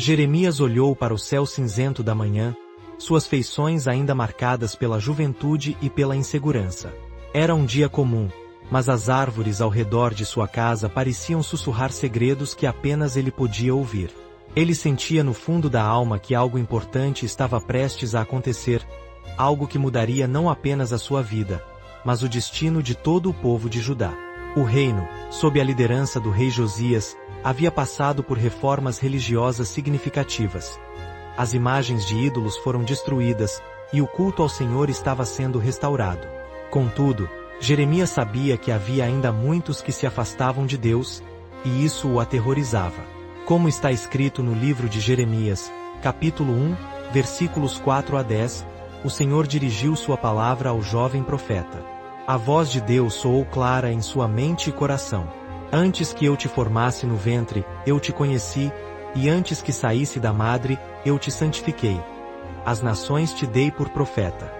Jeremias olhou para o céu cinzento da manhã, suas feições ainda marcadas pela juventude e pela insegurança. Era um dia comum, mas as árvores ao redor de sua casa pareciam sussurrar segredos que apenas ele podia ouvir. Ele sentia no fundo da alma que algo importante estava prestes a acontecer, algo que mudaria não apenas a sua vida, mas o destino de todo o povo de Judá. O reino, sob a liderança do rei Josias, havia passado por reformas religiosas significativas. As imagens de ídolos foram destruídas, e o culto ao Senhor estava sendo restaurado. Contudo, Jeremias sabia que havia ainda muitos que se afastavam de Deus, e isso o aterrorizava. Como está escrito no livro de Jeremias, capítulo 1, versículos 4 a 10, o Senhor dirigiu sua palavra ao jovem profeta. A voz de Deus soou clara em sua mente e coração. Antes que eu te formasse no ventre, eu te conheci, e antes que saísse da madre, eu te santifiquei. As nações te dei por profeta.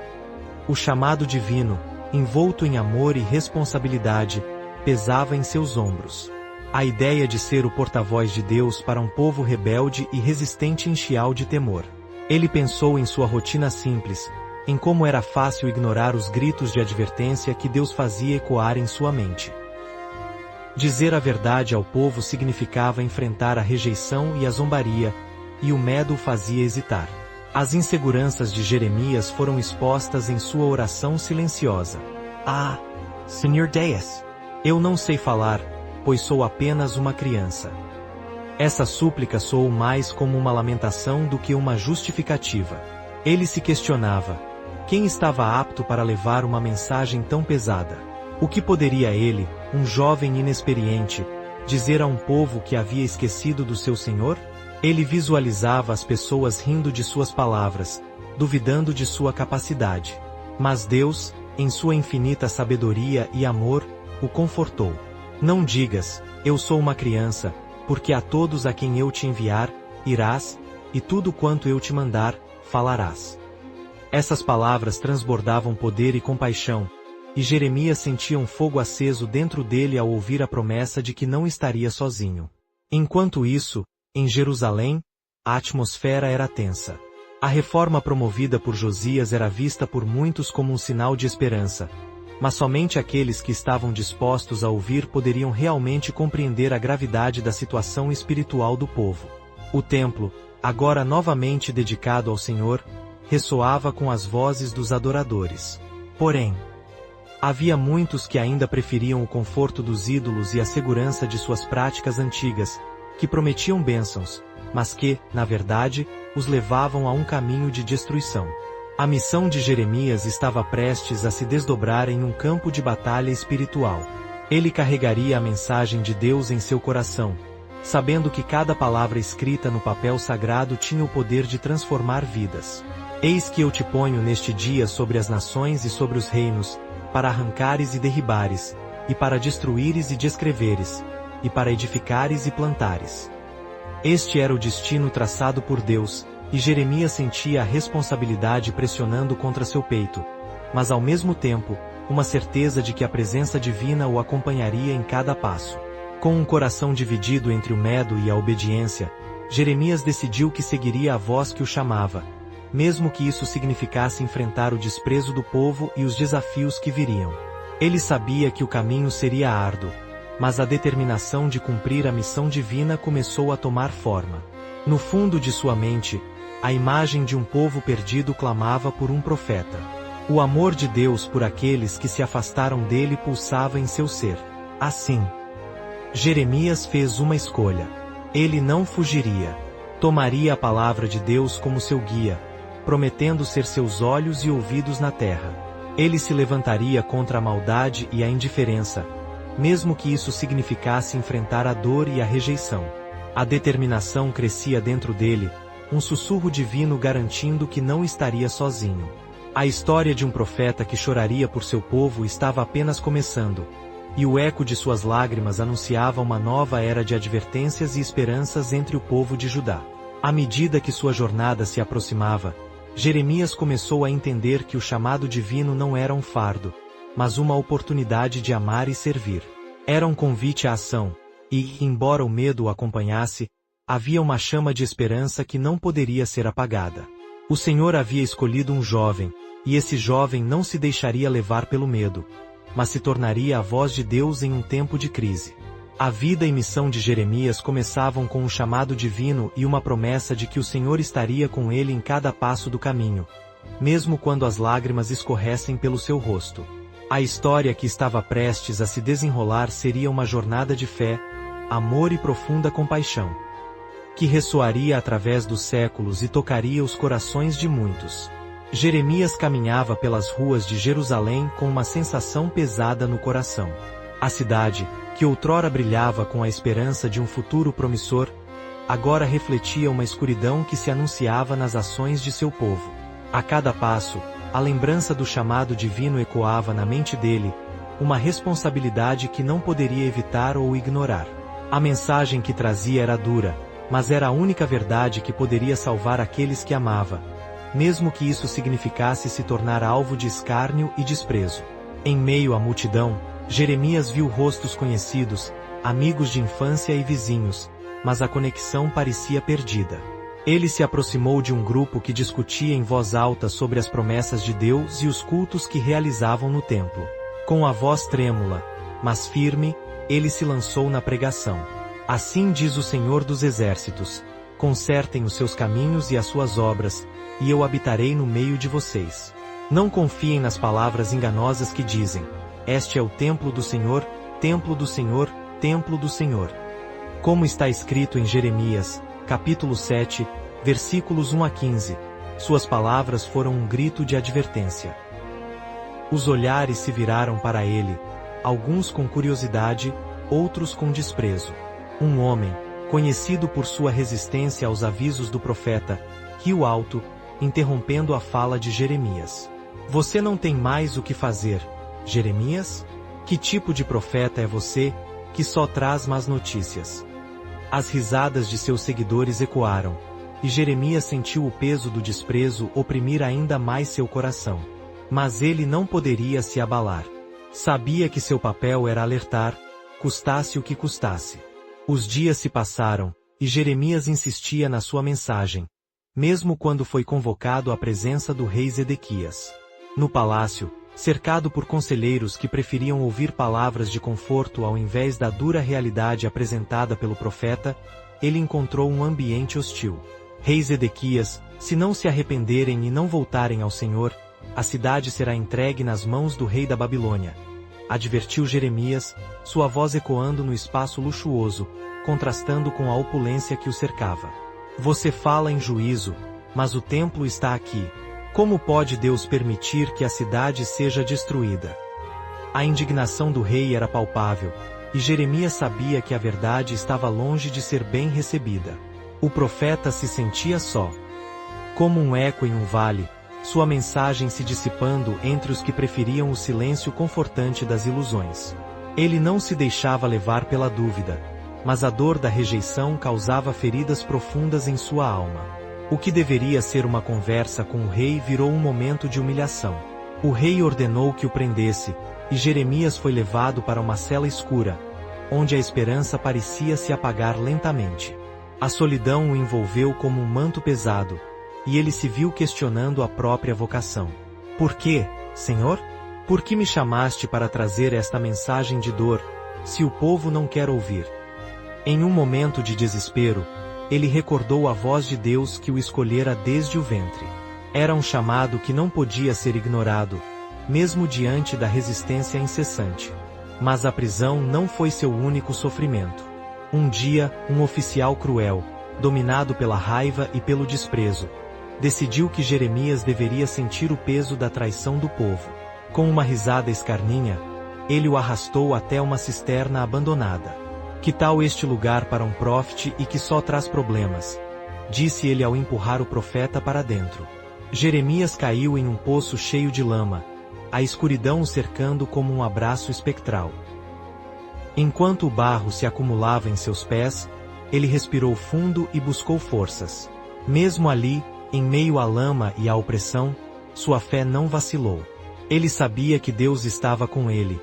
O chamado divino, envolto em amor e responsabilidade, pesava em seus ombros. A ideia de ser o porta-voz de Deus para um povo rebelde e resistente enchia-o de temor. Ele pensou em sua rotina simples, em como era fácil ignorar os gritos de advertência que Deus fazia ecoar em sua mente. Dizer a verdade ao povo significava enfrentar a rejeição e a zombaria, e o medo o fazia hesitar. As inseguranças de Jeremias foram expostas em sua oração silenciosa. Ah, Senhor Deus, eu não sei falar, pois sou apenas uma criança. Essa súplica soou mais como uma lamentação do que uma justificativa. Ele se questionava: quem estava apto para levar uma mensagem tão pesada? O que poderia ele, um jovem inexperiente, dizer a um povo que havia esquecido do seu Senhor? Ele visualizava as pessoas rindo de suas palavras, duvidando de sua capacidade. Mas Deus, em sua infinita sabedoria e amor, o confortou. Não digas, eu sou uma criança, porque a todos a quem eu te enviar, irás, e tudo quanto eu te mandar, falarás. Essas palavras transbordavam poder e compaixão, e Jeremias sentia um fogo aceso dentro dele ao ouvir a promessa de que não estaria sozinho. Enquanto isso, em Jerusalém, a atmosfera era tensa. A reforma promovida por Josias era vista por muitos como um sinal de esperança, mas somente aqueles que estavam dispostos a ouvir poderiam realmente compreender a gravidade da situação espiritual do povo. O templo, agora novamente dedicado ao Senhor, ressoava com as vozes dos adoradores. Porém, havia muitos que ainda preferiam o conforto dos ídolos e a segurança de suas práticas antigas, que prometiam bênçãos, mas que, na verdade, os levavam a um caminho de destruição. A missão de Jeremias estava prestes a se desdobrar em um campo de batalha espiritual. Ele carregaria a mensagem de Deus em seu coração, sabendo que cada palavra escrita no papel sagrado tinha o poder de transformar vidas. Eis que eu te ponho neste dia sobre as nações e sobre os reinos, para arrancares e derribares, e para destruíres e descreveres, e para edificares e plantares. Este era o destino traçado por Deus, e Jeremias sentia a responsabilidade pressionando contra seu peito, mas ao mesmo tempo, uma certeza de que a presença divina o acompanharia em cada passo. Com um coração dividido entre o medo e a obediência, Jeremias decidiu que seguiria a voz que o chamava, mesmo que isso significasse enfrentar o desprezo do povo e os desafios que viriam. Ele sabia que o caminho seria árduo, mas a determinação de cumprir a missão divina começou a tomar forma. No fundo de sua mente, a imagem de um povo perdido clamava por um profeta. O amor de Deus por aqueles que se afastaram dele pulsava em seu ser. Assim, Jeremias fez uma escolha. Ele não fugiria. Tomaria a palavra de Deus como seu guia, prometendo ser seus olhos e ouvidos na terra. Ele se levantaria contra a maldade e a indiferença, mesmo que isso significasse enfrentar a dor e a rejeição. A determinação crescia dentro dele, um sussurro divino garantindo que não estaria sozinho. A história de um profeta que choraria por seu povo estava apenas começando, e o eco de suas lágrimas anunciava uma nova era de advertências e esperanças entre o povo de Judá. À medida que sua jornada se aproximava, Jeremias começou a entender que o chamado divino não era um fardo, mas uma oportunidade de amar e servir. Era um convite à ação, e, embora o medo o acompanhasse, Havia uma chama de esperança que não poderia ser apagada. O Senhor havia escolhido um jovem, e esse jovem não se deixaria levar pelo medo, mas se tornaria a voz de Deus em um tempo de crise. A vida e missão de Jeremias começavam com um chamado divino e uma promessa de que o Senhor estaria com ele em cada passo do caminho, mesmo quando as lágrimas escorressem pelo seu rosto. A história que estava prestes a se desenrolar seria uma jornada de fé, amor e profunda compaixão, que ressoaria através dos séculos e tocaria os corações de muitos. Jeremias caminhava pelas ruas de Jerusalém com uma sensação pesada no coração. A cidade, que outrora brilhava com a esperança de um futuro promissor, agora refletia uma escuridão que se anunciava nas ações de seu povo. A cada passo, a lembrança do chamado divino ecoava na mente dele, uma responsabilidade que não poderia evitar ou ignorar. A mensagem que trazia era dura, mas era a única verdade que poderia salvar aqueles que amava, mesmo que isso significasse se tornar alvo de escárnio e desprezo. Em meio à multidão, Jeremias viu rostos conhecidos, amigos de infância e vizinhos, mas a conexão parecia perdida. Ele se aproximou de um grupo que discutia em voz alta sobre as promessas de Deus e os cultos que realizavam no templo. Com a voz trêmula, mas firme, ele se lançou na pregação. Assim diz o Senhor dos Exércitos: consertem os seus caminhos e as suas obras, e eu habitarei no meio de vocês. Não confiem nas palavras enganosas que dizem: este é o templo do Senhor, templo do Senhor, templo do Senhor. Como está escrito em Jeremias, capítulo 7, versículos 1 a 15, suas palavras foram um grito de advertência. Os olhares se viraram para ele, alguns com curiosidade, outros com desprezo. Um homem, conhecido por sua resistência aos avisos do profeta, riu alto, interrompendo a fala de Jeremias. Você não tem mais o que fazer, Jeremias? Que tipo de profeta é você, que só traz más notícias? As risadas de seus seguidores ecoaram, e Jeremias sentiu o peso do desprezo oprimir ainda mais seu coração. Mas ele não poderia se abalar. Sabia que seu papel era alertar, custasse o que custasse. Os dias se passaram, e Jeremias insistia na sua mensagem, mesmo quando foi convocado à presença do rei Zedequias. No palácio, cercado por conselheiros que preferiam ouvir palavras de conforto ao invés da dura realidade apresentada pelo profeta, ele encontrou um ambiente hostil. Rei Zedequias, se não se arrependerem e não voltarem ao Senhor, a cidade será entregue nas mãos do rei da Babilônia. Advertiu Jeremias, sua voz ecoando no espaço luxuoso, contrastando com a opulência que o cercava. Você fala em juízo, mas o templo está aqui. Como pode Deus permitir que a cidade seja destruída? A indignação do rei era palpável, e Jeremias sabia que a verdade estava longe de ser bem recebida. O profeta se sentia só. Como um eco em um vale, sua mensagem se dissipando entre os que preferiam o silêncio confortante das ilusões. Ele não se deixava levar pela dúvida, mas a dor da rejeição causava feridas profundas em sua alma. O que deveria ser uma conversa com o rei virou um momento de humilhação. O rei ordenou que o prendesse, e Jeremias foi levado para uma cela escura, onde a esperança parecia se apagar lentamente. A solidão o envolveu como um manto pesado, e ele se viu questionando a própria vocação. Por quê, Senhor? Por que me chamaste para trazer esta mensagem de dor, se o povo não quer ouvir? Em um momento de desespero, ele recordou a voz de Deus que o escolhera desde o ventre. Era um chamado que não podia ser ignorado, mesmo diante da resistência incessante. Mas a prisão não foi seu único sofrimento. Um dia, um oficial cruel, dominado pela raiva e pelo desprezo, decidiu que Jeremias deveria sentir o peso da traição do povo. Com uma risada escarninha, ele o arrastou até uma cisterna abandonada. Que tal este lugar para um prófete e que só traz problemas? Disse ele ao empurrar o profeta para dentro. Jeremias caiu em um poço cheio de lama, a escuridão o cercando como um abraço espectral. Enquanto o barro se acumulava em seus pés, ele respirou fundo e buscou forças. Mesmo ali, em meio à lama e à opressão, sua fé não vacilou. Ele sabia que Deus estava com ele,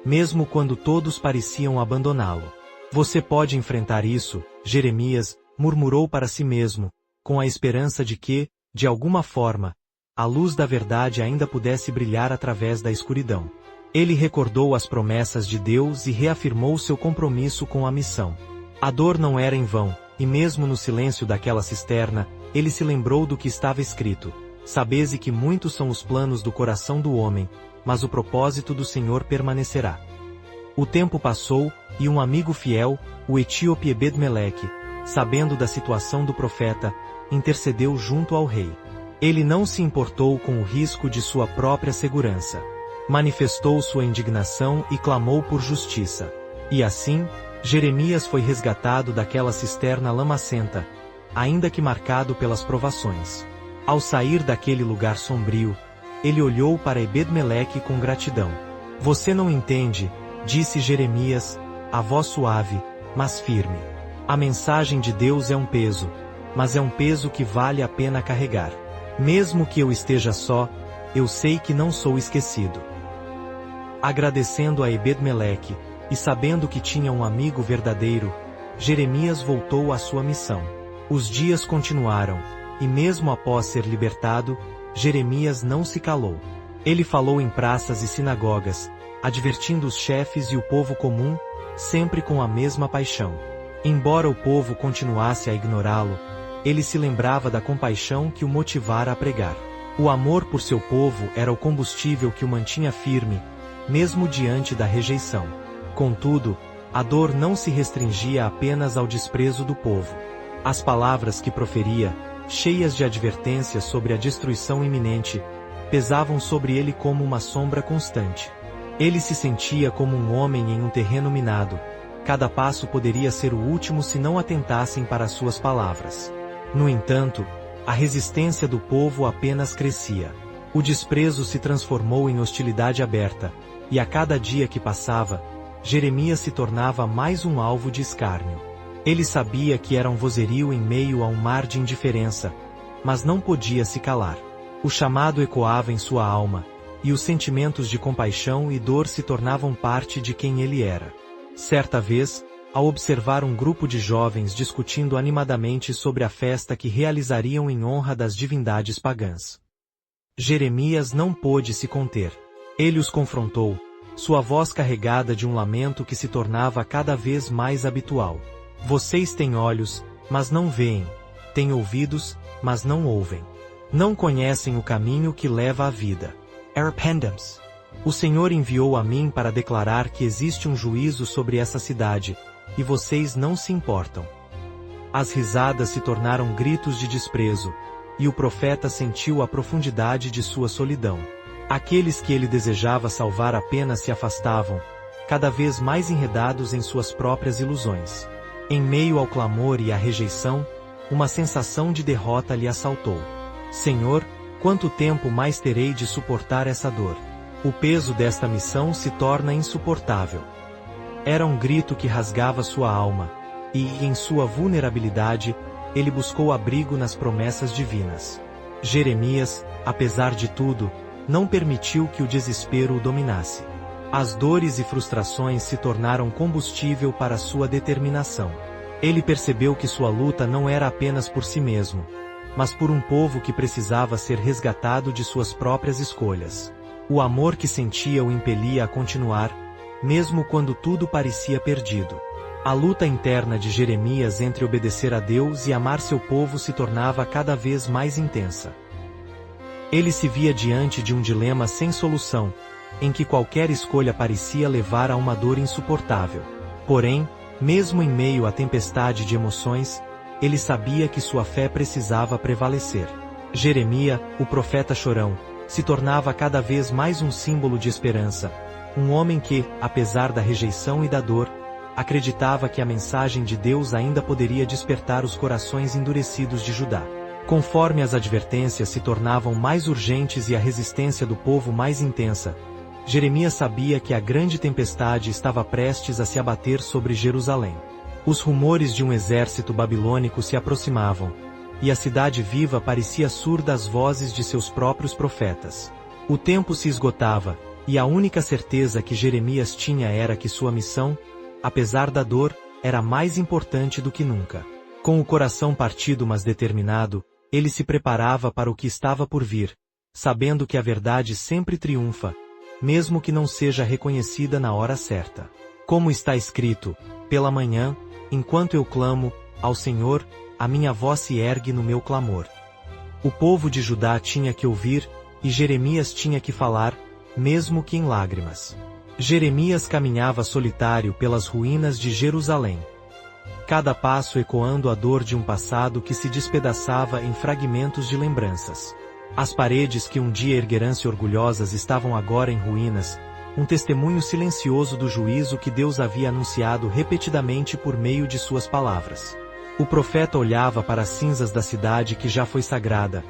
mesmo quando todos pareciam abandoná-lo. Você pode enfrentar isso, Jeremias, murmurou para si mesmo, com a esperança de que, de alguma forma, a luz da verdade ainda pudesse brilhar através da escuridão. Ele recordou as promessas de Deus e reafirmou seu compromisso com a missão. A dor não era em vão, e mesmo no silêncio daquela cisterna, ele se lembrou do que estava escrito: sabeze que muitos são os planos do coração do homem, mas o propósito do Senhor permanecerá. O tempo passou, e um amigo fiel, o etíope Ebed-Meleque, sabendo da situação do profeta, intercedeu junto ao rei. Ele não se importou com o risco de sua própria segurança. Manifestou sua indignação e clamou por justiça. E assim, Jeremias foi resgatado daquela cisterna lamacenta, ainda que marcado pelas provações. Ao sair daquele lugar sombrio, ele olhou para Ebed-Meleque com gratidão. Você não entende, disse Jeremias, a voz suave, mas firme. A mensagem de Deus é um peso, mas é um peso que vale a pena carregar. Mesmo que eu esteja só, eu sei que não sou esquecido. Agradecendo a Ebed-Meleque, e sabendo que tinha um amigo verdadeiro, Jeremias voltou à sua missão. Os dias continuaram, e mesmo após ser libertado, Jeremias não se calou. Ele falou em praças e sinagogas, advertindo os chefes e o povo comum, sempre com a mesma paixão. Embora o povo continuasse a ignorá-lo, ele se lembrava da compaixão que o motivara a pregar. O amor por seu povo era o combustível que o mantinha firme, mesmo diante da rejeição. Contudo, a dor não se restringia apenas ao desprezo do povo. As palavras que proferia, cheias de advertências sobre a destruição iminente, pesavam sobre ele como uma sombra constante. Ele se sentia como um homem em um terreno minado. Cada passo poderia ser o último se não atentassem para suas palavras. No entanto, a resistência do povo apenas crescia. O desprezo se transformou em hostilidade aberta, e a cada dia que passava, Jeremias se tornava mais um alvo de escárnio. Ele sabia que era um vozerio em meio a um mar de indiferença, mas não podia se calar. O chamado ecoava em sua alma, e os sentimentos de compaixão e dor se tornavam parte de quem ele era. Certa vez, ao observar um grupo de jovens discutindo animadamente sobre a festa que realizariam em honra das divindades pagãs, Jeremias não pôde se conter. Ele os confrontou, sua voz carregada de um lamento que se tornava cada vez mais habitual. Vocês têm olhos, mas não veem. Têm ouvidos, mas não ouvem. Não conhecem o caminho que leva à vida. Arrependam-se. O Senhor enviou a mim para declarar que existe um juízo sobre essa cidade, e vocês não se importam. As risadas se tornaram gritos de desprezo, e o profeta sentiu a profundidade de sua solidão. Aqueles que ele desejava salvar apenas se afastavam, cada vez mais enredados em suas próprias ilusões. Em meio ao clamor e à rejeição, uma sensação de derrota lhe assaltou. Senhor, quanto tempo mais terei de suportar essa dor? O peso desta missão se torna insuportável. Era um grito que rasgava sua alma, e, em sua vulnerabilidade, ele buscou abrigo nas promessas divinas. Jeremias, apesar de tudo, não permitiu que o desespero o dominasse. As dores e frustrações se tornaram combustível para sua determinação. Ele percebeu que sua luta não era apenas por si mesmo, mas por um povo que precisava ser resgatado de suas próprias escolhas. O amor que sentia o impelia a continuar, mesmo quando tudo parecia perdido. A luta interna de Jeremias entre obedecer a Deus e amar seu povo se tornava cada vez mais intensa. Ele se via diante de um dilema sem solução, em que qualquer escolha parecia levar a uma dor insuportável. Porém, mesmo em meio à tempestade de emoções, ele sabia que sua fé precisava prevalecer. Jeremias, o profeta chorão, se tornava cada vez mais um símbolo de esperança, um homem que, apesar da rejeição e da dor, acreditava que a mensagem de Deus ainda poderia despertar os corações endurecidos de Judá. Conforme as advertências se tornavam mais urgentes e a resistência do povo mais intensa, Jeremias sabia que a grande tempestade estava prestes a se abater sobre Jerusalém. Os rumores de um exército babilônico se aproximavam, e a cidade viva parecia surda às vozes de seus próprios profetas. O tempo se esgotava, e a única certeza que Jeremias tinha era que sua missão, apesar da dor, era mais importante do que nunca. Com o coração partido mas determinado, ele se preparava para o que estava por vir, sabendo que a verdade sempre triunfa, mesmo que não seja reconhecida na hora certa. Como está escrito, pela manhã, enquanto eu clamo, ao Senhor, a minha voz se ergue no meu clamor. O povo de Judá tinha que ouvir, e Jeremias tinha que falar, mesmo que em lágrimas. Jeremias caminhava solitário pelas ruínas de Jerusalém. Cada passo ecoando a dor de um passado que se despedaçava em fragmentos de lembranças. As paredes que um dia ergueram-se orgulhosas estavam agora em ruínas, um testemunho silencioso do juízo que Deus havia anunciado repetidamente por meio de suas palavras. O profeta olhava para as cinzas da cidade que já foi sagrada,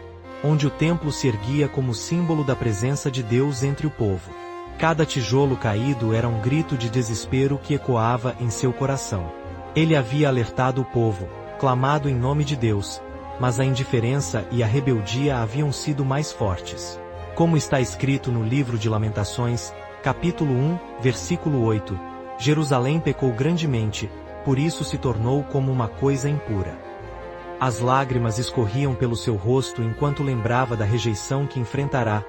onde o templo se erguia como símbolo da presença de Deus entre o povo. Cada tijolo caído era um grito de desespero que ecoava em seu coração. Ele havia alertado o povo, clamado em nome de Deus, mas a indiferença e a rebeldia haviam sido mais fortes. Como está escrito no livro de Lamentações, capítulo 1, versículo 8, Jerusalém pecou grandemente, por isso se tornou como uma coisa impura. As lágrimas escorriam pelo seu rosto enquanto lembrava da rejeição que enfrentará,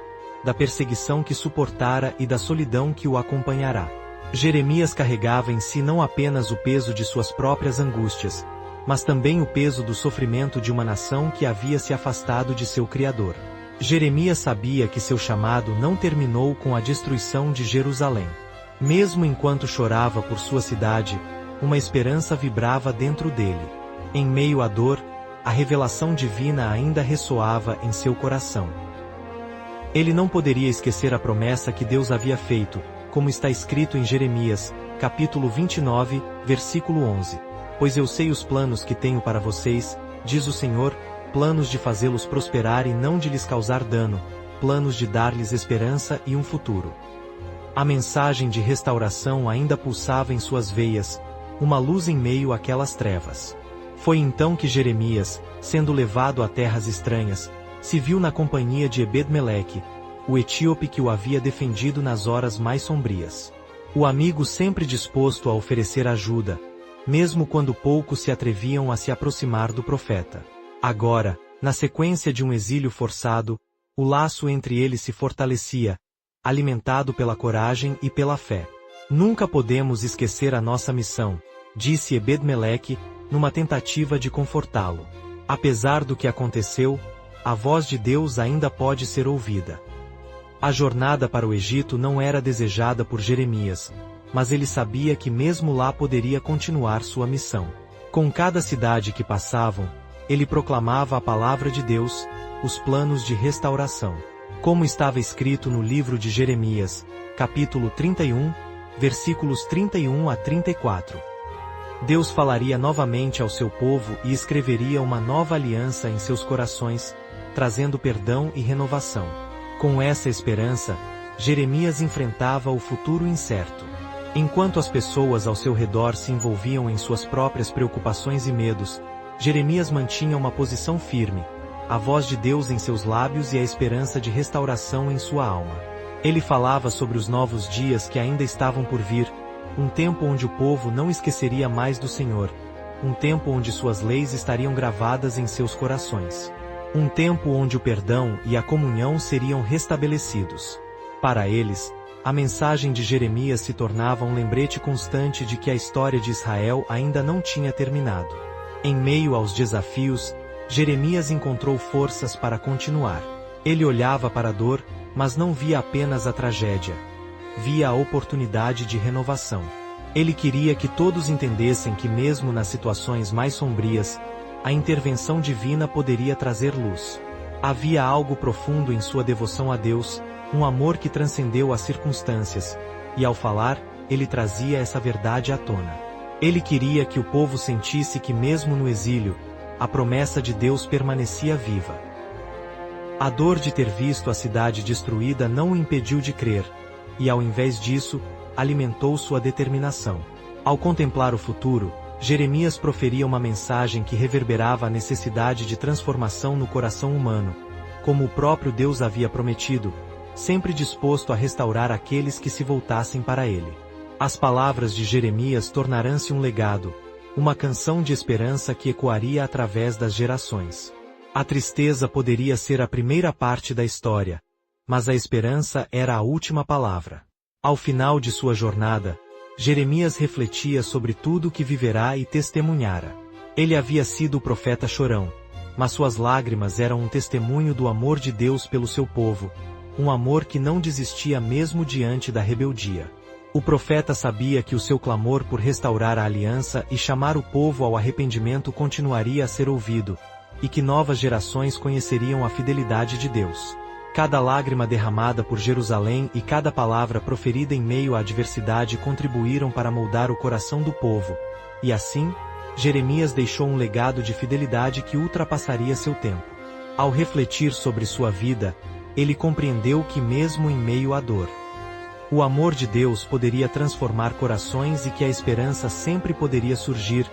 da perseguição que suportara e da solidão que o acompanhará. Jeremias carregava em si não apenas o peso de suas próprias angústias, mas também o peso do sofrimento de uma nação que havia se afastado de seu Criador. Jeremias sabia que seu chamado não terminou com a destruição de Jerusalém. Mesmo enquanto chorava por sua cidade, uma esperança vibrava dentro dele. Em meio à dor, a revelação divina ainda ressoava em seu coração. Ele não poderia esquecer a promessa que Deus havia feito, como está escrito em Jeremias, capítulo 29, versículo 11. Pois eu sei os planos que tenho para vocês, diz o Senhor, planos de fazê-los prosperar e não de lhes causar dano, planos de dar-lhes esperança e um futuro. A mensagem de restauração ainda pulsava em suas veias, uma luz em meio àquelas trevas. Foi então que Jeremias, sendo levado a terras estranhas, se viu na companhia de Ebed-Meleque, o etíope que o havia defendido nas horas mais sombrias. O amigo sempre disposto a oferecer ajuda, mesmo quando poucos se atreviam a se aproximar do profeta. Agora, na sequência de um exílio forçado, o laço entre eles se fortalecia, alimentado pela coragem e pela fé. Nunca podemos esquecer a nossa missão, disse Ebed-Meleque, numa tentativa de confortá-lo. Apesar do que aconteceu, a voz de Deus ainda pode ser ouvida. A jornada para o Egito não era desejada por Jeremias, mas ele sabia que mesmo lá poderia continuar sua missão. Com cada cidade que passavam, ele proclamava a palavra de Deus, os planos de restauração. Como estava escrito no livro de Jeremias, capítulo 31, versículos 31 a 34. Deus falaria novamente ao seu povo e escreveria uma nova aliança em seus corações, trazendo perdão e renovação. Com essa esperança, Jeremias enfrentava o futuro incerto. Enquanto as pessoas ao seu redor se envolviam em suas próprias preocupações e medos, Jeremias mantinha uma posição firme, a voz de Deus em seus lábios e a esperança de restauração em sua alma. Ele falava sobre os novos dias que ainda estavam por vir, um tempo onde o povo não esqueceria mais do Senhor, um tempo onde suas leis estariam gravadas em seus corações. Um tempo onde o perdão e a comunhão seriam restabelecidos. Para eles, a mensagem de Jeremias se tornava um lembrete constante de que a história de Israel ainda não tinha terminado. Em meio aos desafios, Jeremias encontrou forças para continuar. Ele olhava para a dor, mas não via apenas a tragédia. Via a oportunidade de renovação. Ele queria que todos entendessem que mesmo nas situações mais sombrias, a intervenção divina poderia trazer luz. Havia algo profundo em sua devoção a Deus, um amor que transcendeu as circunstâncias, e ao falar, ele trazia essa verdade à tona. Ele queria que o povo sentisse que mesmo no exílio, a promessa de Deus permanecia viva. A dor de ter visto a cidade destruída não o impediu de crer, e ao invés disso, alimentou sua determinação. Ao contemplar o futuro, Jeremias proferia uma mensagem que reverberava a necessidade de transformação no coração humano, como o próprio Deus havia prometido, sempre disposto a restaurar aqueles que se voltassem para ele. As palavras de Jeremias tornarão-se um legado, uma canção de esperança que ecoaria através das gerações. A tristeza poderia ser a primeira parte da história, mas a esperança era a última palavra. Ao final de sua jornada, Jeremias refletia sobre tudo o que viverá e testemunhara. Ele havia sido o profeta chorão, mas suas lágrimas eram um testemunho do amor de Deus pelo seu povo, um amor que não desistia mesmo diante da rebeldia. O profeta sabia que o seu clamor por restaurar a aliança e chamar o povo ao arrependimento continuaria a ser ouvido, e que novas gerações conheceriam a fidelidade de Deus. Cada lágrima derramada por Jerusalém e cada palavra proferida em meio à adversidade contribuíram para moldar o coração do povo, e assim, Jeremias deixou um legado de fidelidade que ultrapassaria seu tempo. Ao refletir sobre sua vida, ele compreendeu que mesmo em meio à dor, o amor de Deus poderia transformar corações e que a esperança sempre poderia surgir,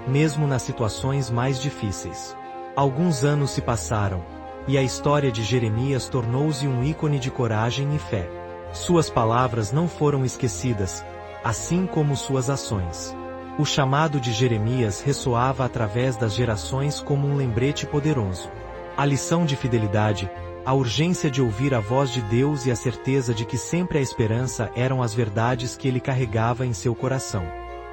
mesmo nas situações mais difíceis. Alguns anos se passaram, e a história de Jeremias tornou-se um ícone de coragem e fé. Suas palavras não foram esquecidas, assim como suas ações. O chamado de Jeremias ressoava através das gerações como um lembrete poderoso. A lição de fidelidade, a urgência de ouvir a voz de Deus e a certeza de que sempre a esperança eram as verdades que ele carregava em seu coração.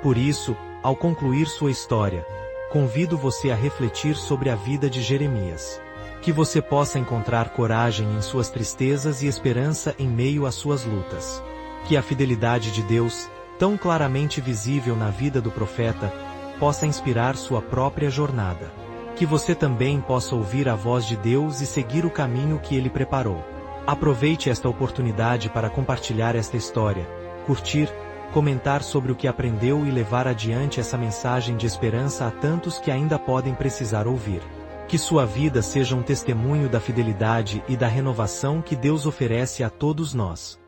Por isso, ao concluir sua história, convido você a refletir sobre a vida de Jeremias. Que você possa encontrar coragem em suas tristezas e esperança em meio às suas lutas. Que a fidelidade de Deus, tão claramente visível na vida do profeta, possa inspirar sua própria jornada. Que você também possa ouvir a voz de Deus e seguir o caminho que Ele preparou. Aproveite esta oportunidade para compartilhar esta história, curtir, comentar sobre o que aprendeu e levar adiante essa mensagem de esperança a tantos que ainda podem precisar ouvir. Que sua vida seja um testemunho da fidelidade e da renovação que Deus oferece a todos nós.